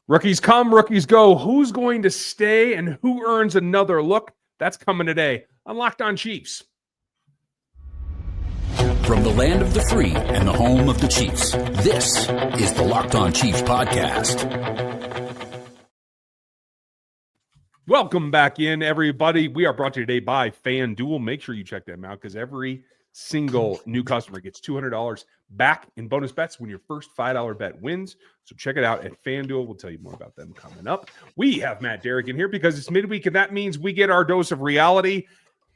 Rookies come, rookies go. Who's going to stay and who earns another look? That's coming today on Locked On Chiefs. From the land of the free and the home of the Chiefs, this is the Locked On Chiefs podcast. Welcome back in, everybody. We are brought to you today by FanDuel. Make sure you check them out because every single new customer gets $200 back in bonus bets when your first $5 bet wins. So check it out at FanDuel. We'll tell you more about them coming up. We have Matt Derrick in here because it's midweek, and that means we get our dose of reality.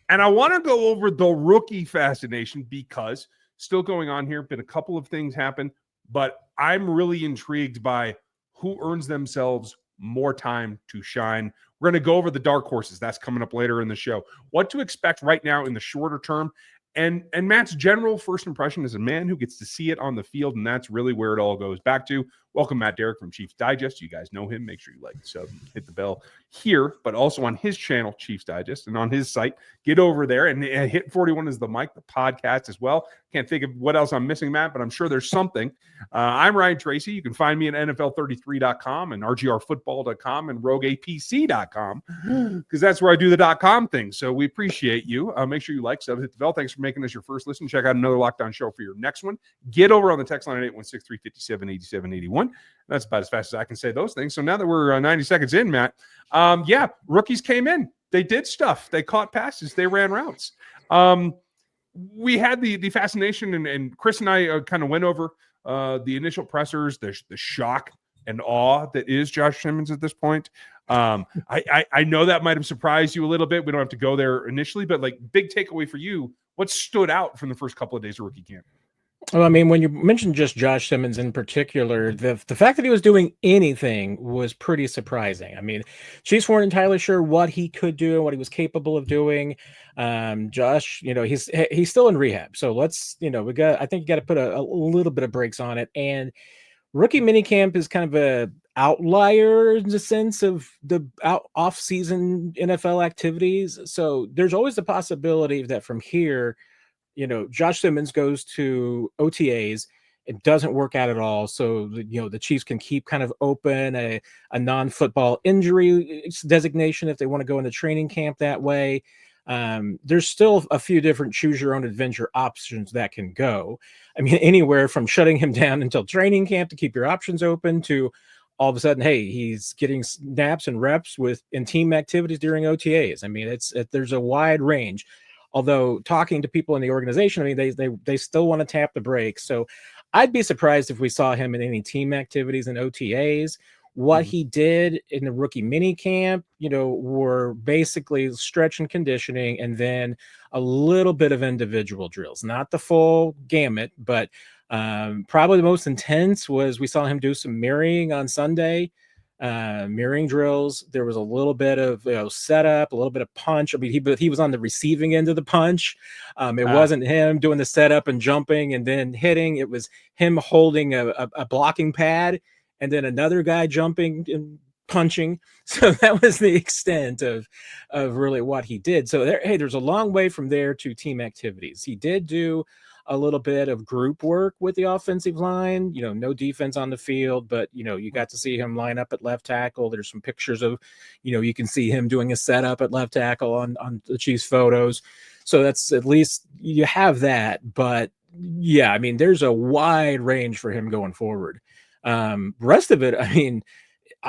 And I want to go over the rookie fascination because still going on here. Been a couple of things happen, but I'm really intrigued by who earns themselves more time to shine. We're going to go over the dark horses. That's coming up later in the show. What to expect right now in the shorter term. And Matt's general first impression is a man who gets to see it on the field, and that's really where it all goes back to. Welcome, Matt Derrick from Chiefs Digest. You guys know him. Make sure you like the sub, hit the bell here, but also on his channel, Chiefs Digest, and on his site. Get over there and hit 41 is the mic, the podcast as well. Can't think of what else I'm missing, Matt, but I'm sure there's something. I'm Ryan Tracy. You can find me at NFL33.com and RGRfootball.com and RogueAPC.com because that's where I do the .com thing. So we appreciate you. Make sure you like, sub, hit the bell. Thanks for making this your first listen. Check out another Locked On show for your next one. Get over on the text line at 816-357-8781. That's about as fast as I can say those things. So now that we're 90 seconds in, Matt, rookies came in. They did stuff. They caught passes. They ran routes. We had the fascination, and Chris and I kind of went over the initial pressers, the shock and awe that is Josh Simmons at this point. I know that might have surprised you a little bit. We don't have to go there initially, but like big takeaway for you, what stood out from the first couple of days of rookie camp? Well, I mean, when you mentioned just Josh Simmons in particular, the fact that he was doing anything was pretty surprising. I mean, Chiefs weren't entirely sure what he could do and what he was capable of doing. Josh, he's still in rehab, so let's, I think you got to put a little bit of brakes on it. And rookie minicamp is kind of a outlier in the sense of the off-season NFL activities. So there's always the possibility that from here, Josh Simmons goes to OTAs. It doesn't work out at all. So, the Chiefs can keep kind of open a non-football injury designation if they want to go into training camp that way. There's still a few different choose your own adventure options that can go. I mean, anywhere from shutting him down until training camp to keep your options open to all of a sudden, hey, he's getting snaps and reps in team activities during OTAs. I mean, there's a wide range. Although talking to people in the organization, I mean, they still want to tap the brakes. So I'd be surprised if we saw him in any team activities and OTAs. What he did in the rookie mini camp, were basically stretch and conditioning and then a little bit of individual drills, not the full gamut, but probably the most intense was we saw him do some mirroring on Sunday. Mirroring drills. There was a little bit of setup, a little bit of punch. I mean, he was on the receiving end of the punch. It wasn't him doing the setup and jumping and then hitting. It was him holding a blocking pad and then another guy jumping and punching. So that was the extent of really what he did. So there's a long way from there to team activities. He did do a little bit of group work with the offensive line, no defense on the field, but, you got to see him line up at left tackle. There's some pictures of, you can see him doing a setup at left tackle on the Chiefs photos. So that's at least you have that. But yeah, I mean, there's a wide range for him going forward. Rest of it, I mean,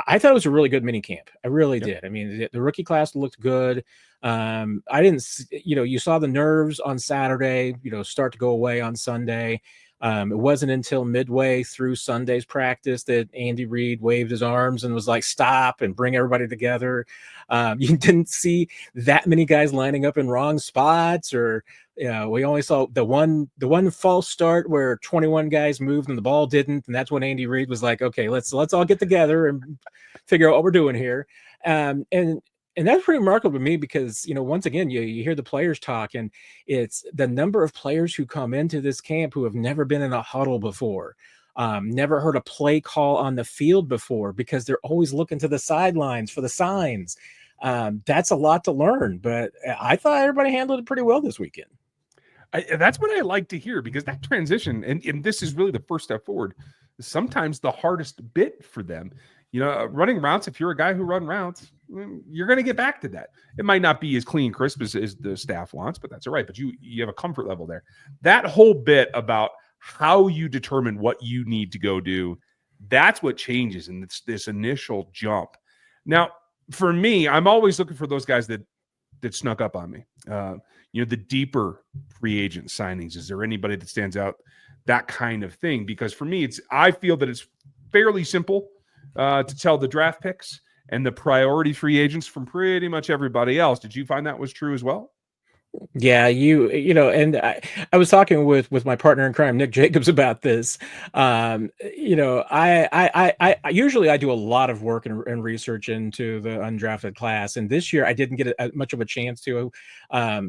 I thought it was a really good mini camp. I really did. I mean, the rookie class looked good. I didn't, you saw the nerves on Saturday, start to go away on Sunday. It wasn't until midway through Sunday's practice that Andy Reid waved his arms and was like, stop and bring everybody together. You didn't see that many guys lining up in wrong spots, or, we only saw the one false start where 21 guys moved and the ball didn't. And that's when Andy Reid was like, okay, let's all get together and figure out what we're doing here. And that's pretty remarkable to me because, once again, you hear the players talk, and it's the number of players who come into this camp who have never been in a huddle before, never heard a play call on the field before because they're always looking to the sidelines for the signs. That's a lot to learn, but I thought everybody handled it pretty well this weekend. That's what I like to hear, because that transition, and this is really the first step forward, sometimes the hardest bit for them. running routes, if you're a guy who run routes, you're going to get back to that. It might not be as clean, crisp as the staff wants, but that's all right. But you have a comfort level there. That whole bit about how you determine what you need to go do, that's what changes in this initial jump. Now, for me, I'm always looking for those guys that snuck up on me. The deeper free agent signings. Is there anybody that stands out? That kind of thing. Because for me, I feel that it's fairly simple to tell the draft picks and the priority free agents from pretty much everybody else. Did you find that was true as well? Yeah, and I was talking with my partner in crime, Nick Jacobs, about this. I usually I do a lot of work and research into the undrafted class, and this year I didn't get much of a chance to.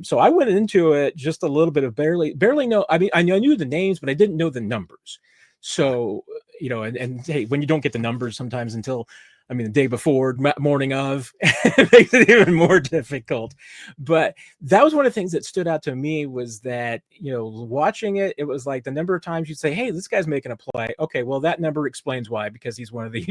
So I went into it just a little bit of barely know. I mean, I knew the names, but I didn't know the numbers. So and hey, when you don't get the numbers sometimes until the day before, morning of, it makes it even more difficult. But that was one of the things that stood out to me was that, watching it, it was like the number of times you'd say, hey, this guy's making a play. Okay, well, that number explains why, because he's one of the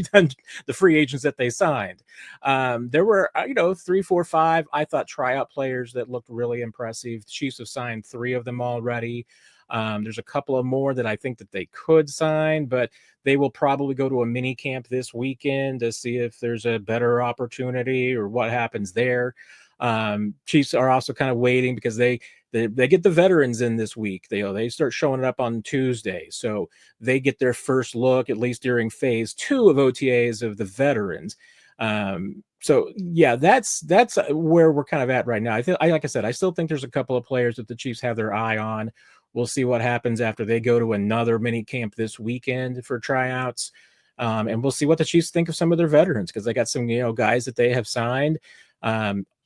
free agents that they signed. There were, 3, 4, 5, I thought tryout players that looked really impressive. The Chiefs have signed 3 of them already. There's a couple of more that I think that they could sign, but they will probably go to a mini camp this weekend to see if there's a better opportunity or what happens there. Chiefs are also kind of waiting because they get the veterans in this week. They start showing up on Tuesday, so they get their first look, at least during phase 2 of OTAs, of the veterans. So yeah, that's where we're kind of at right now. Like I said, I still think there's a couple of players that the Chiefs have their eye on. We'll see what happens after they go to another mini camp this weekend for tryouts. And we'll see what the Chiefs think of some of their veterans, because they got some, guys that they have signed.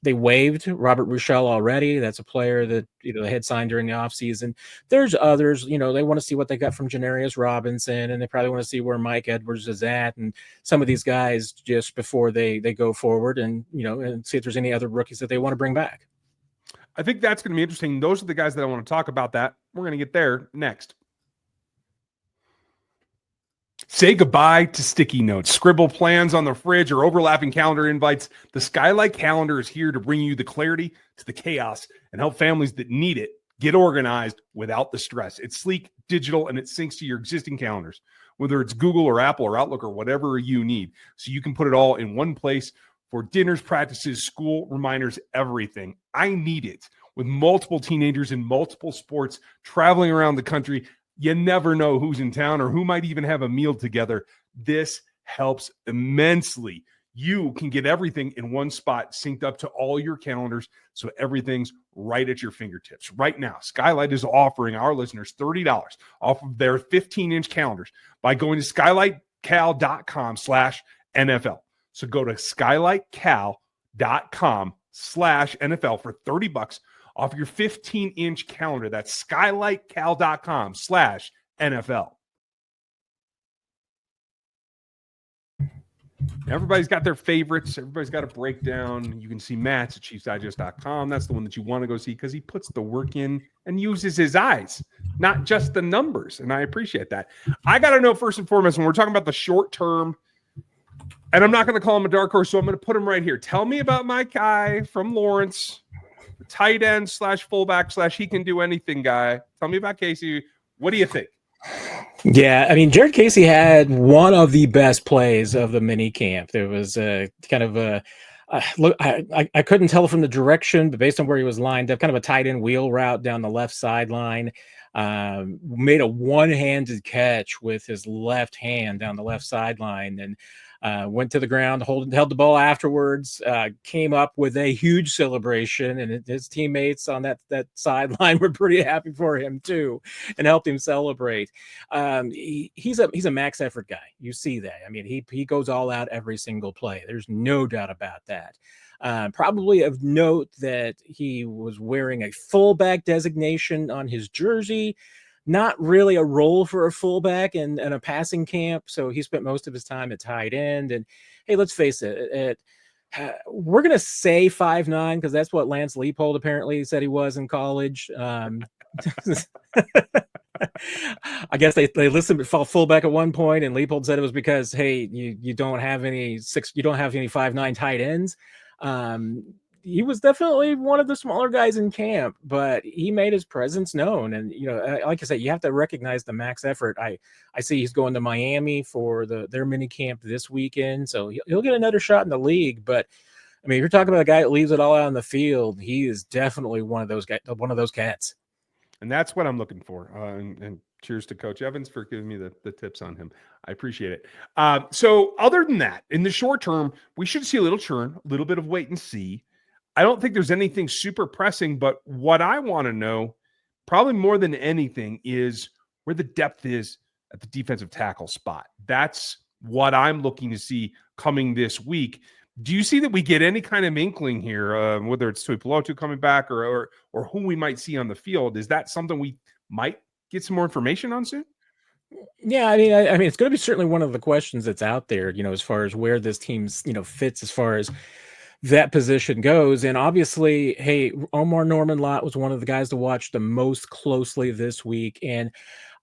They waived Robert Rochelle already. That's a player that, they had signed during the offseason. There's others, they want to see what they got from Janarius Robinson, and they probably want to see where Mike Edwards is at, and some of these guys just before they go forward, and, and see if there's any other rookies that they want to bring back. I think that's going to be interesting. Those are the guys that I want to talk about that. We're going to get there next. Say goodbye to sticky notes, scribble plans on the fridge, or overlapping calendar invites. The Skylight Calendar is here to bring you the clarity to the chaos and help families that need it get organized without the stress. It's sleek, digital, and it syncs to your existing calendars, whether it's Google or Apple or Outlook or whatever you need. So you can put it all in one place for dinners, practices, school, reminders, everything. I need it. With multiple teenagers in multiple sports traveling around the country, you never know who's in town or who might even have a meal together. This helps immensely. You can get everything in one spot, synced up to all your calendars, so everything's right at your fingertips. Right now, Skylight is offering our listeners $30 off of their 15-inch calendars by going to skylightcal.com/NFL. So go to skylightcal.com/NFL for $30 off your 15-inch calendar. That's skylightcal.com/NFL. Everybody's got their favorites. Everybody's got a breakdown. You can see Matt's at ChiefsDigest.com. That's the one that you want to go see because he puts the work in and uses his eyes, not just the numbers. And I appreciate that. I got to know first and foremost, when we're talking about the short term, and I'm not going to call him a dark horse, so I'm going to put him right here. Tell me about my guy from Lawrence, the tight end / fullback / he can do anything guy. Tell me about Casey. What do you think? Yeah, I mean, Jared Casey had one of the best plays of the mini camp. There was a kind of a look. I couldn't tell from the direction, but based on where he was lined up, kind of a tight end wheel route down the left sideline. Made a one-handed catch with his left hand down the left sideline, and went to the ground, held the ball afterwards, came up with a huge celebration, and his teammates on that sideline were pretty happy for him too, and helped him celebrate. He's a max effort guy. You see that. I mean, he goes all out every single play. There's no doubt about that. Probably of note that he was wearing a fullback designation on his jersey. Not really a role for a fullback in a passing camp, so he spent most of his time at tight end. And hey, let's face it, we're going to say 5'9", because that's what Lance Leopold apparently said he was in college. I guess they listened to fullback at one point, and Leipold said it was because, hey, you don't have any 5'9" tight ends. He was definitely one of the smaller guys in camp, but he made his presence known. And like I said, you have to recognize the max effort. I see he's going to Miami for their mini camp this weekend, so he'll get another shot in the league. But I mean, if you're talking about a guy that leaves it all out on the field, he is definitely one of those guys, one of those cats. And that's what I'm looking for. And cheers to Coach Evans for giving me the tips on him. I appreciate it. So other than that, in the short term, we should see a little churn, a little bit of wait and see. I don't think there's anything super pressing, but what I want to know, probably more than anything, is where the depth is at the defensive tackle spot. That's what I'm looking to see coming this week. Do you see that we get any kind of inkling here, whether it's Tuipulotu coming back or who we might see on the field? Is that something we might get some more information on soon? Yeah, I mean, it's going to be certainly one of the questions that's out there, as far as where this team's, fits as far as that position goes. And obviously, hey, Omar Lott was one of the guys to watch the most closely this week. And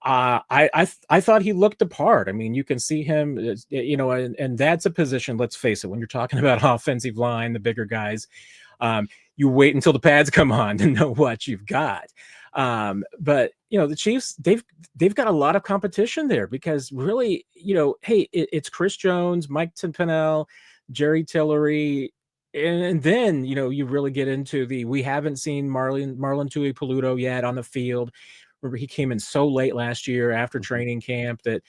I thought he looked the part. I mean, you can see him, and that's a position, let's face it, when you're talking about offensive line, the bigger guys, you wait until the pads come on to know what you've got. But the Chiefs, they've got a lot of competition there because really, hey, it's Chris Jones, Mike Pennell, Jerry Tillery. And then, you really get into we haven't seen Marlon Tuipulotu yet on the field. Remember, he came in so late last year after training camp that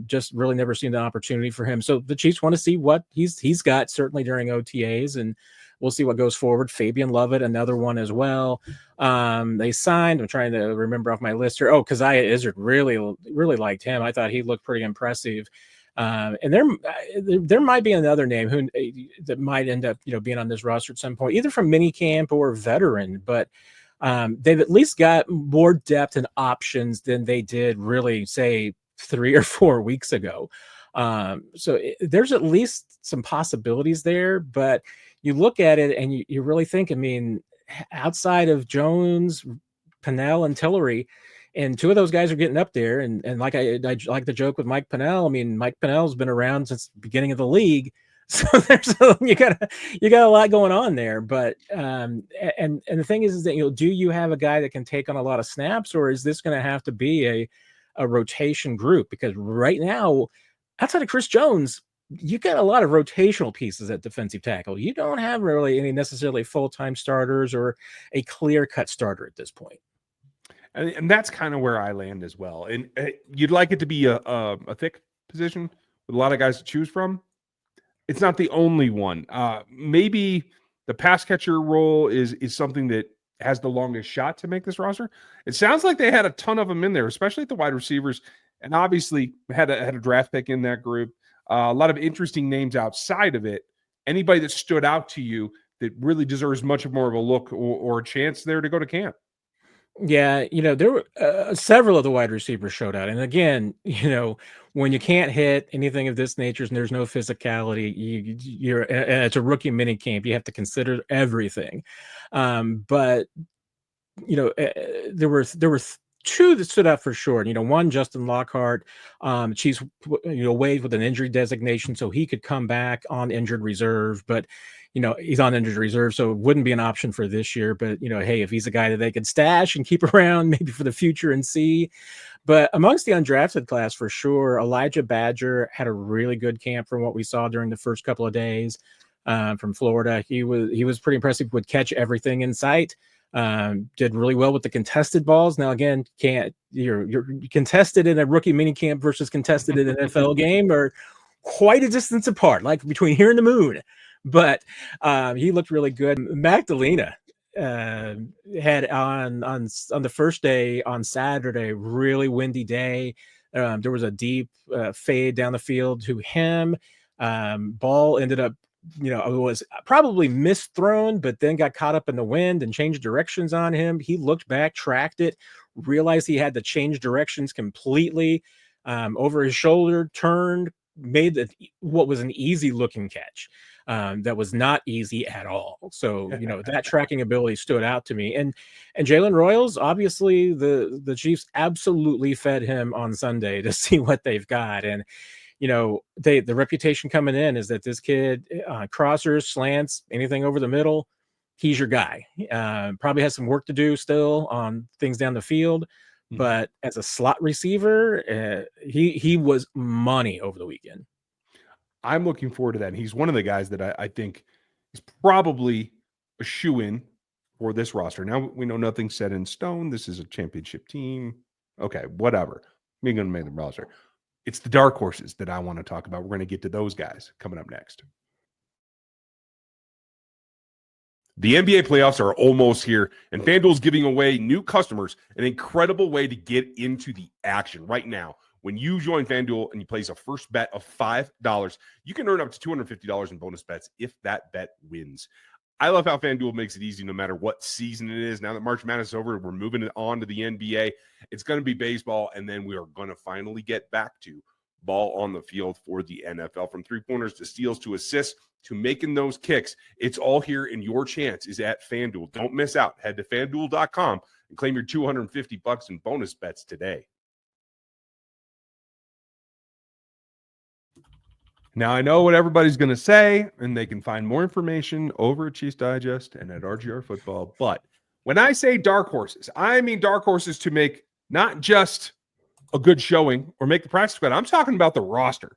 just really never seen the opportunity for him. So the Chiefs want to see what he's got, certainly during OTAs, and we'll see what goes forward. Fabian Lovett, another one as well. They signed, I'm trying to remember off my list here. Oh, Keziah Izzard, really liked him. I thought he looked pretty impressive. And there might be another name that might end up, being on this roster at some point, either from minicamp or veteran, but they've at least got more depth and options than they did really, say, 3 or 4 weeks ago. So there's at least some possibilities there, but you look at it and you really think, I mean, outside of Jones, Pennell, and Tillery, and 2 of those guys are getting up there. And like I like the joke with Mike Pennell. I mean, Mike Pennell's been around since the beginning of the league. So you got a lot going on there. But and the thing is that, do you have a guy that can take on a lot of snaps, or is this going to have to be a rotation group? Because right now, outside of Chris Jones, you got a lot of rotational pieces at defensive tackle. You don't have really any necessarily full-time starters or a clear-cut starter at this point. And that's kind of where I land as well. And you'd like it to be a thick position with a lot of guys to choose from. It's not the only one. Maybe the pass catcher role is something that has the longest shot to make this roster. It sounds like they had a ton of them in there, especially at the wide receivers, and obviously had a draft pick in that group. A lot of interesting names outside of it. Anybody that stood out to you that really deserves much more of a look or a chance there to go to camp? Yeah, there were several of the wide receivers showed out. And again, when you can't hit anything of this nature and there's no physicality, and it's a rookie mini camp, you have to consider everything. But there were 2 that stood out for sure. One, Justin Lockhart, Chiefs, waived with an injury designation, so he could come back on injured reserve, but he's on injured reserve, so it wouldn't be an option for this year. But hey, if he's a guy that they could stash and keep around maybe for the future and see. But amongst the undrafted class, for sure, Elijah Badger had a really good camp from what we saw during the first couple of days from Florida. He was pretty impressive, would catch everything in sight. Did really well with the contested balls. Now, again, you're contested in a rookie minicamp versus contested in an NFL game are quite a distance apart, like between here and the moon. But he looked really good. Magdalena had on the first day on Saturday, really windy day. There was a deep fade down the field to him. Ball ended up, it was probably misthrown, but then got caught up in the wind and changed directions on him. He looked back, tracked it, realized he had to change directions completely, over his shoulder, turned, made what was an easy looking catch. That was not easy at all. So, that tracking ability stood out to me. And Jalen Royals, obviously the Chiefs absolutely fed him on Sunday to see what they've got. And, the reputation coming in is that this kid, crossers, slants, anything over the middle, he's your guy. Probably has some work to do still on things down the field. But as a slot receiver, he was money over the weekend. I'm looking forward to that. And he's one of the guys that I think is probably a shoe-in for this roster. Now, we know nothing's set in stone. This is a championship team. Okay, whatever. We're going to make the roster. It's the dark horses that I want to talk about. We're going to get to those guys coming up next. The NBA playoffs are almost here, and FanDuel's giving away new customers an incredible way to get into the action right now. When you join FanDuel and you place a first bet of $5, you can earn up to $250 in bonus bets if that bet wins. I love how FanDuel makes it easy no matter what season it is. Now that March Madness is over, we're moving it on to the NBA. It's going to be baseball, and then we are going to finally get back to ball on the field for the NFL. From three-pointers to steals to assists to making those kicks, it's all here, and your chance is at FanDuel. Don't miss out. Head to FanDuel.com and claim your $250 in bonus bets today. Now, I know what everybody's going to say, and they can find more information over at Chiefs Digest and at RGR Football. But when I say dark horses, I mean dark horses to make not just a good showing or make the practice squad. I'm talking about the roster.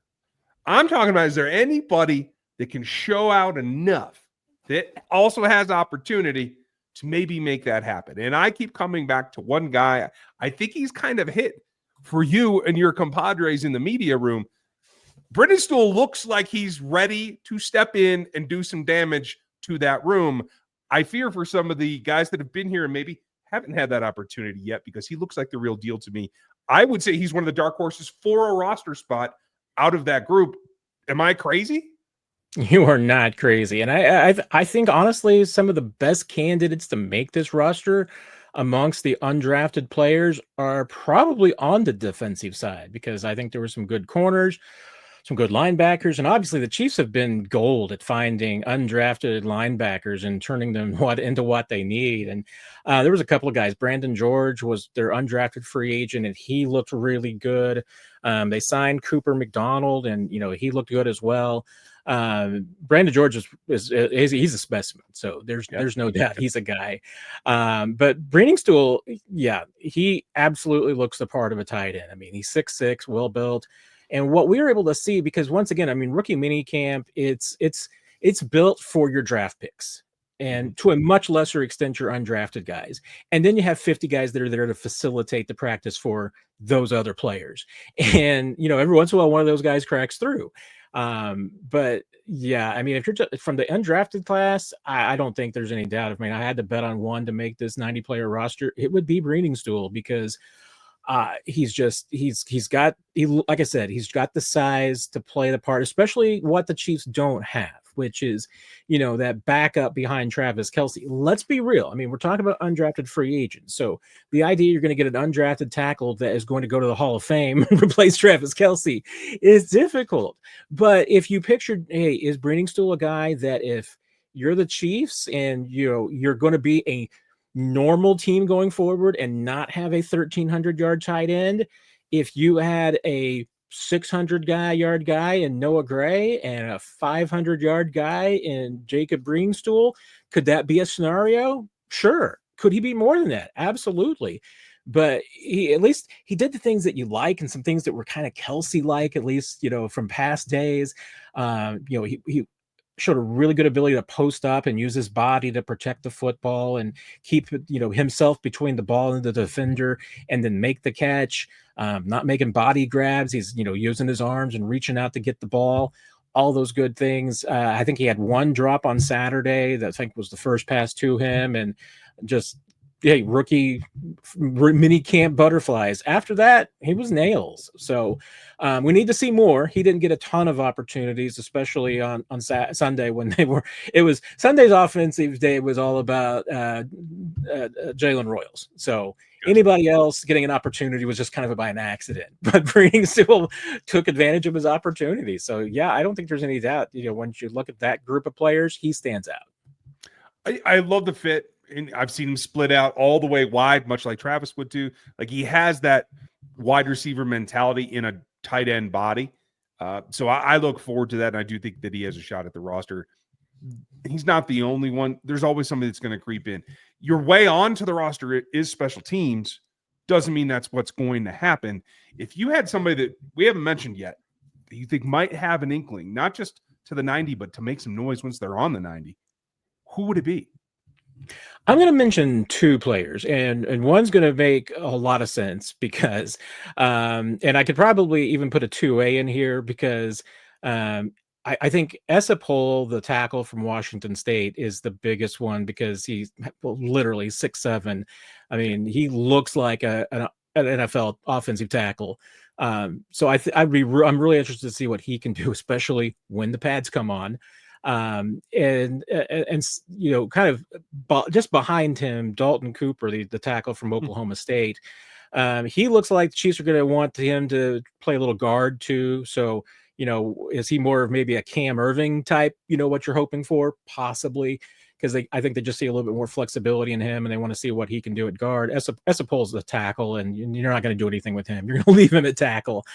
I'm talking about, is there anybody that can show out enough that also has opportunity to maybe make that happen? And I keep coming back to one guy. I think he's kind of hit for you and your compadres in the media room. Brennan looks like he's ready to step in and do some damage to that room. I fear for some of the guys that have been here and maybe haven't had that opportunity yet, because he looks like the real deal to me. I would say he's one of the dark horses for a roster spot out of that group. Am I crazy? You are not crazy. And I think, honestly, some of the best candidates to make this roster amongst the undrafted players are probably on the defensive side, because I think there were some good corners, some good linebackers, and obviously the Chiefs have been gold at finding undrafted linebackers and turning them into what they need. And there was a couple of guys. Brandon George was their undrafted free agent, and he looked really good. They signed Cooper McDonald, and he looked good as well. Brandon George is he's a specimen, so there's no doubt he's a guy. But Breedingstool, he absolutely looks the part of a tight end. I mean, he's 6'6", well built. And what we were able to see, because once again, I mean, rookie minicamp, it's built for your draft picks, and to a much lesser extent, your undrafted guys. And then you have 50 guys that are there to facilitate the practice for those other players. And, every once in a while, one of those guys cracks through. But yeah, I mean, if you're from the undrafted class, I don't think there's any doubt. I mean, I had to bet on one to make this 90-player roster. It would be Breedingstool, because like I said, he's got the size to play the part, especially what the Chiefs don't have, which is, that backup behind Travis Kelce. Let's be real. I mean, we're talking about undrafted free agents. So the idea you're going to get an undrafted tackle that is going to go to the Hall of Fame and replace Travis Kelce is difficult. But if you pictured, hey, is Breedingstool a guy that if you're the Chiefs and, you're going to be a normal team going forward and not have a 1,300-yard tight end, if you had a 600-yard guy in Noah Gray and a 500-yard guy in Jacob Breedingstool, could that be a scenario? Sure. Could he be more than that? Absolutely. But at least he did the things that you like, and some things that were kind of Kelce-like, at least, from past days. He showed a really good ability to post up and use his body to protect the football and keep, himself between the ball and the defender, and then make the catch, not making body grabs. He's, using his arms and reaching out to get the ball, all those good things. I think he had one drop on Saturday that I think was the first pass to him, and just, rookie mini camp butterflies. After that, he was nails. So we need to see more. He didn't get a ton of opportunities, especially on Sunday when it was Sunday's offensive day was all about Jalen Royals. So Anybody else getting an opportunity was just kind of by an accident, but Breeding still took advantage of his opportunity. So yeah, I don't think there's any doubt. Once you look at that group of players, he stands out. I love the fit, and I've seen him split out all the way wide, much like Travis would do. Like, he has that wide receiver mentality in a tight end body. So I look forward to that, and I do think that he has a shot at the roster. He's not the only one. There's always somebody that's going to creep in. Your way onto the roster is special teams. Doesn't mean that's what's going to happen. If you had somebody that we haven't mentioned yet that you think might have an inkling, not just to the 90, but to make some noise once they're on the 90, who would it be? I'm going to mention two players, and one's going to make a lot of sense because, and I could probably even put a 2A in here because I think Esapol, the tackle from Washington State, is the biggest one because he's literally 6'7". I mean, he looks like an NFL offensive tackle. So I'm really interested to see what he can do, especially when the pads come on. And kind of just behind him, Dalton Cooper, the tackle from Oklahoma State. He looks like the Chiefs are going to want him to play a little guard too. So, is he more of maybe a Cam Irving type? What you're hoping for, possibly, because I think they just see a little bit more flexibility in him, and they want to see what he can do at guard. Esapol's the tackle, and you're not going to do anything with him. You're going to leave him at tackle.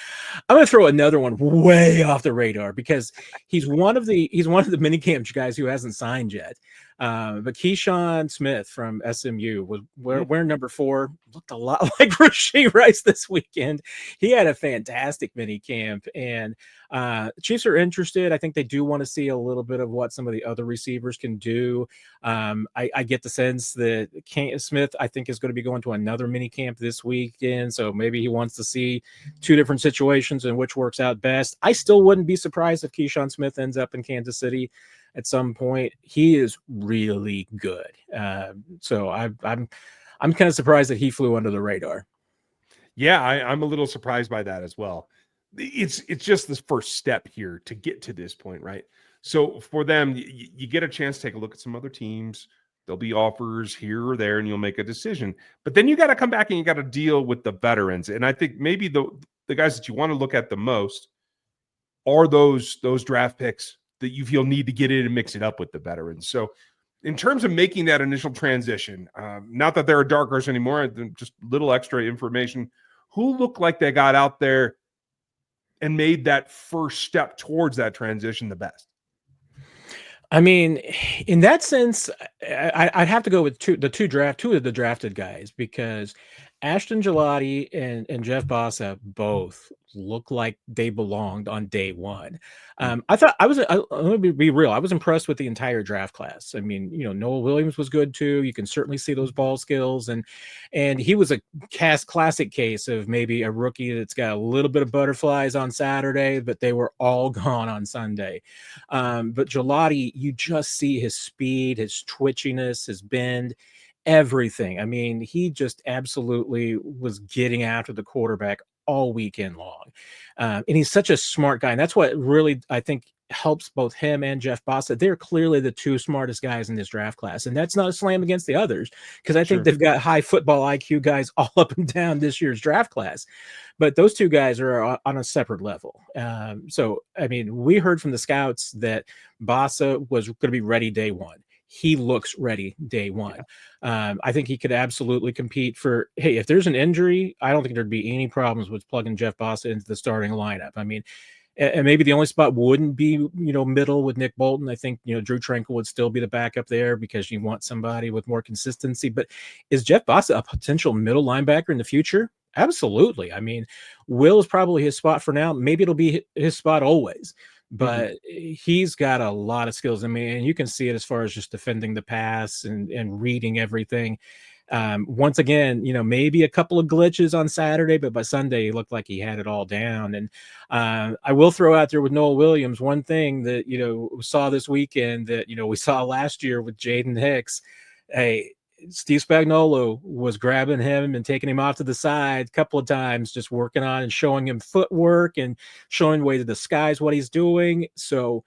I'm going to throw another one way off the radar because he's one of the minicamp guys who hasn't signed yet. But Keyshawn Smith from SMU was wearing number 4, looked a lot like Rasheed Rice this weekend. He had a fantastic minicamp, and Chiefs are interested. I think they do want to see a little bit of what some of the other receivers can do. I get the sense that Smith, I think, is going to be going to another minicamp this weekend, so maybe he wants to see 2 different situations and which works out best. I still wouldn't be surprised if Keyshawn Smith ends up in Kansas City at some point. He is really good. So I'm kind of surprised that he flew under the radar. Yeah, I'm a little surprised by that as well. It's just this first step here to get to this point, right? So for them, you get a chance to take a look at some other teams. There'll be offers here or there, and you'll make a decision. But then you got to come back and you got to deal with the veterans. And I think maybe the guys that you want to look at the most are those draft picks that you feel need to get in and mix it up with the veterans. So in terms of making that initial transition, not that there are dark horse anymore, just little extra information, who looked like they got out there and made that first step towards that transition the best? I mean, in that sense, I'd have to go with two of the drafted guys, because Ashton Gelati and Jeff Bossa both look like they belonged on day one. I thought let me be real. I was impressed with the entire draft class. I mean, Noah Williams was good too. You can certainly see those ball skills, and he was a classic case of maybe a rookie that's got a little bit of butterflies on Saturday, but they were all gone on Sunday. But Gelati, you just see his speed, his twitchiness, his bend, everything. I mean, he just absolutely was getting after the quarterback all weekend long. And he's such a smart guy. And that's what really, I think, helps both him and Jeff Bossa. They're clearly the 2 smartest guys in this draft class. And that's not a slam against the others, because I think they've got high football IQ guys all up and down this year's draft class. But those 2 guys are on a separate level. So, I mean, we heard from the scouts that Bossa was going to be ready day one. He looks ready day one. I think he could absolutely compete for, hey, if there's an injury, I don't think there'd be any problems with plugging Jeff Bossa into the starting lineup. I mean, and maybe the only spot wouldn't be, middle with Nick Bolton. I think, Drew Tranquil would still be the backup there because you want somebody with more consistency. But is Jeff Bossa a potential middle linebacker in the future? Absolutely. I mean, Will is probably his spot for now. Maybe it'll be his spot always. But he's got a lot of skills. I mean, and you can see it as far as just defending the pass and reading everything. Once again, maybe a couple of glitches on Saturday, but by Sunday, he looked like he had it all down. And I will throw out there with Noah Williams, one thing that, we saw this weekend that, we saw last year with Jaden Hicks. Hey, Steve Spagnuolo was grabbing him and taking him off to the side a couple of times, just working on and showing him footwork and showing way to disguise what he's doing. So,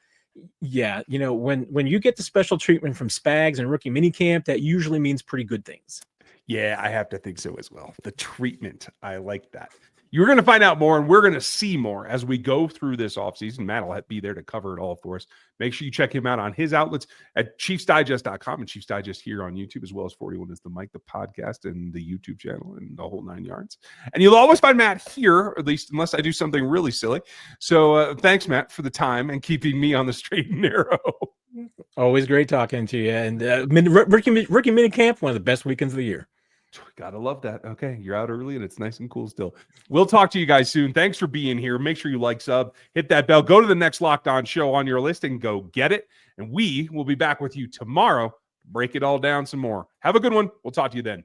yeah, when you get the special treatment from Spags and rookie minicamp, that usually means pretty good things. Yeah, I have to think so as well. The treatment, I like that. You're going to find out more, and we're going to see more as we go through this offseason. Matt will be there to cover it all for us. Make sure you check him out on his outlets at ChiefsDigest.com and Chiefs Digest here on YouTube, as well as 41 is the Mic, the podcast, and the YouTube channel, and the whole 9 yards. And you'll always find Matt here, at least unless I do something really silly. So thanks, Matt, for the time and keeping me on the straight and narrow. Always great talking to you. And rookie minicamp, one of the best weekends of the year. Gotta love that. Okay, you're out early and it's nice and cool still. We'll talk to you guys soon. Thanks for being here. Make sure you like, sub, hit that bell, go to the next Locked On show on your list and go get it. And we will be back with you tomorrow. Break it all down some more. Have a good one. We'll talk to you then.